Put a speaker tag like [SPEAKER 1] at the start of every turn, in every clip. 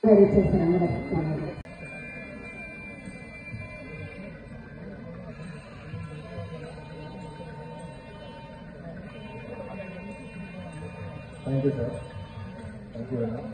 [SPEAKER 1] Thank you, sir. Thank you very much.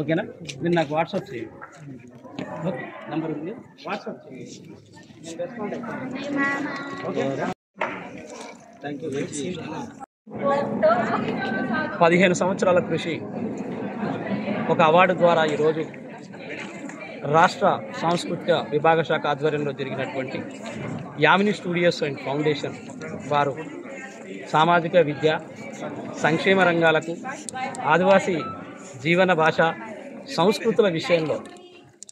[SPEAKER 2] ఓకేనా మీరు నాకు వాట్సాప్ చేయండి. ఓకే నంబర్ ఉంది వాట్సాప్ చేయండి. Okay thank you. 15 సంవత్సరాల కృషి ఒక అవార్డు ద్వారా ఈరోజు రాష్ట్ర సాంస్కృతిక విభాగ శాఖ ఆధ్వర్యంలో జరిగినటువంటి యామిని స్టూడియోస్ అండ్ ఫౌండేషన్ వారు సామాజిక విద్య సంక్షేమ రంగాలకు ఆదివాసీ జీవన భాష సంస్కృతుల విషయంలో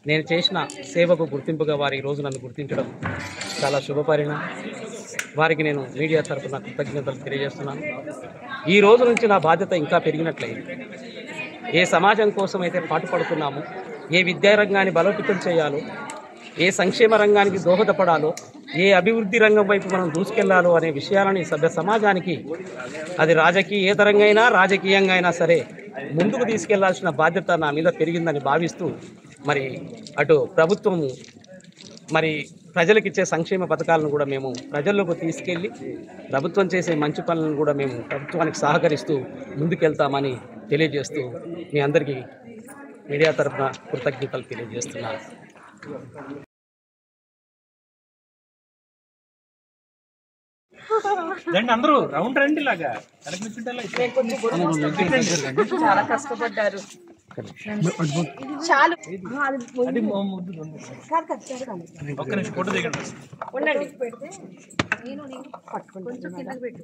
[SPEAKER 2] నేను చేసిన సేవకు గుర్తింపుగా వారు ఈరోజు నన్ను గుర్తించడం చాలా శుభపరిణామం. వారికి నేను మీడియా తరఫున కృతజ్ఞతలు తెలియజేస్తున్నాను. ఈ రోజు నుంచి నా బాధ్యత ఇంకా పెరిగినట్లయింది. ఏ సమాజం కోసం అయితే పాటుపడుతున్నామో, ఏ విద్యారంగాన్ని బలోపేతం చేయాలో, ఏ సంక్షేమ రంగానికి దోహదపడాలో, ఏ అభివృద్ధి రంగం వైపు మనం దూసుకెళ్లాలో అనే విషయాలని సభ్య సమాజానికి అది రాజకీయేతరంగా అయినా రాజకీయంగా అయినా సరే ముందుకు తీసుకెళ్లాల్సిన బాధ్యత నా మీద పెరిగిందని భావిస్తూ మరి అటు ప్రభుత్వము మరి ప్రజలకు ఇచ్చే సంక్షేమ పథకాలను కూడా మేము ప్రజల్లోకి తీసుకెళ్ళి ప్రభుత్వం చేసే మంచి పనులను కూడా మేము ప్రభుత్వానికి సహకరిస్తూ ముందుకెళ్తామని తెలియజేస్తూ మీ అందరికీ మీడియా తరఫున కృతజ్ఞతలు తెలియజేస్తున్నాను. రండి అందరూ రౌండ్ రండి లాగా
[SPEAKER 3] చాలా కష్టపడ్డారు. చాలు
[SPEAKER 2] ఒక్క నిమిషం ఫోటో దిగండి.
[SPEAKER 3] ఉండండి. కొంచెం కిందకి పెట్టు.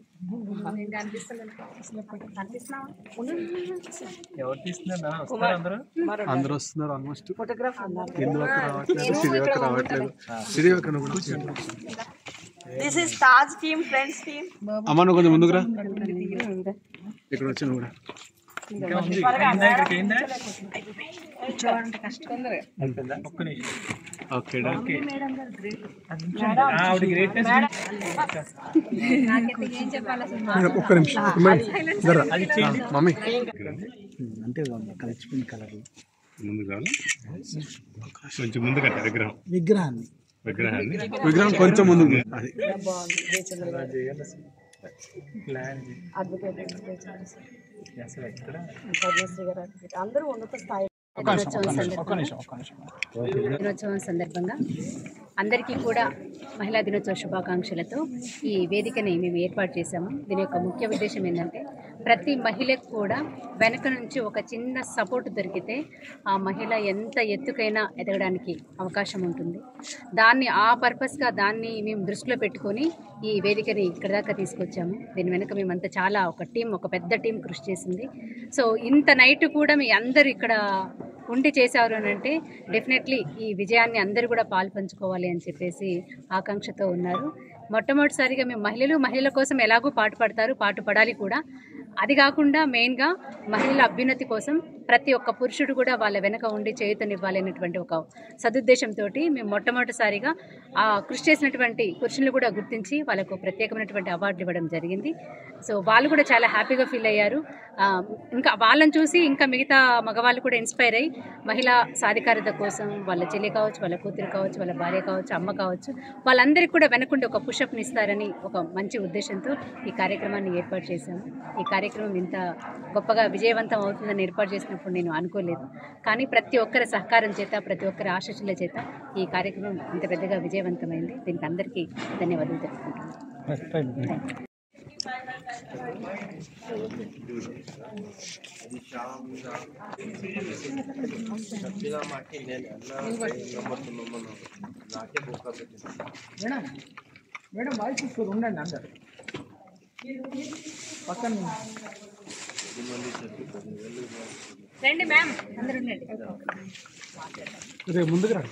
[SPEAKER 3] నేను కనిపిస్తున్నాను.
[SPEAKER 2] ఎవరు తీస్తున్నా వస్తారు?
[SPEAKER 1] అందరూ వస్తున్నారు. ఆల్మోస్ట్
[SPEAKER 3] ఫోటోగ్రాఫ్
[SPEAKER 1] రావట్లేదు.
[SPEAKER 3] This is Taj team, friends team.
[SPEAKER 1] అమ్మ నువ్వు కొంచెం ముందుకు రా. ఇక్కడ వచ్చి నువ్వు కూడా ఒక్క నిమిషం మమ్మీ అంటే కలిసిపోయిన కలర్
[SPEAKER 4] కొంచెం ముందు కట్ట
[SPEAKER 1] విగ్రహం కొంచెం ముందు
[SPEAKER 3] అందరూ ఉన్నత స్థాయి.
[SPEAKER 5] దినోత్సవం సందర్భంగా అందరికీ కూడా మహిళా దినోత్సవ శుభాకాంక్షలతో ఈ వేదికని మేము ఏర్పాటు చేశాము. దీని యొక్క ముఖ్య ఉద్దేశం ఏంటంటే ప్రతి మహిళకు కూడా వెనక నుంచి ఒక చిన్న సపోర్ట్ దొరికితే ఆ మహిళ ఎంత ఎత్తుకైనా ఎదగడానికి అవకాశం ఉంటుంది. దాన్ని ఆ పర్పస్గా దాన్ని మేము దృష్టిలో పెట్టుకొని ఈ వేదికని ఇక్కడ దాకా తీసుకొచ్చాము. దీని వెనుక మేమంతా చాలా ఒక పెద్ద టీం కృషి చేసింది. సో ఇంత నైట్ కూడా మీ అందరూ ఇక్కడ ఉండి చేశారు అని అంటే డెఫినెట్లీ ఈ విజయాన్ని అందరూ కూడా పాల్పంచుకోవాలి అని చెప్పేసి ఆకాంక్షతో ఉన్నారు. మొట్టమొదటిసారిగా మేము మహిళల కోసం ఎలాగో పాటు పడాలి కూడా. అది కాకుండా మెయిన్గా మహిళల అభ్యున్నతి కోసం ప్రతి ఒక్క పురుషుడు కూడా వాళ్ళ వెనక ఉండి చేయూతనివ్వాలి అనేటువంటి ఒక సదుద్దేశంతో మేము మొట్టమొదటిసారిగా ఆ కృషి చేసినటువంటి పురుషులు కూడా గుర్తించి వాళ్ళకు ప్రత్యేకమైనటువంటి అవార్డులు ఇవ్వడం జరిగింది. సో వాళ్ళు కూడా చాలా హ్యాపీగా ఫీల్ అయ్యారు. ఇంకా వాళ్ళని చూసి ఇంకా మిగతా మగవాళ్ళు కూడా ఇన్స్పైర్ అయ్యి మహిళా సాధికారత కోసం వాళ్ళ చెల్లి కావచ్చు, వాళ్ళ కూతురు కావచ్చు, వాళ్ళ భార్య కావచ్చు, అమ్మ కావచ్చు, వాళ్ళందరికీ కూడా వెనకుండి ఒక పుషప్ని ఇస్తారని ఒక మంచి ఉద్దేశంతో ఈ కార్యక్రమాన్ని ఏర్పాటు చేశాము. ఈ కార్యక్రమం ఇంత గొప్పగా విజయవంతం అవుతుందని ఏర్పాటు చేసినప్పుడు నేను అనుకోలేదు. కానీ ప్రతి ఒక్కరి సహకారం చేత, ప్రతి ఒక్కరి ఆశీస్సుల చేత ఈ కార్యక్రమం ఇంత పెద్దగా విజయవంతమైంది. దీనికి అందరికీ ధన్యవాదాలు తెలుపుకుంటున్నాను.
[SPEAKER 4] మేడం వాయిస్ చూసుకోరు ఉండండి అందరు పక్కన
[SPEAKER 3] రండి మ్యామ్ అందరు ఉండండి
[SPEAKER 1] ముందుకు రా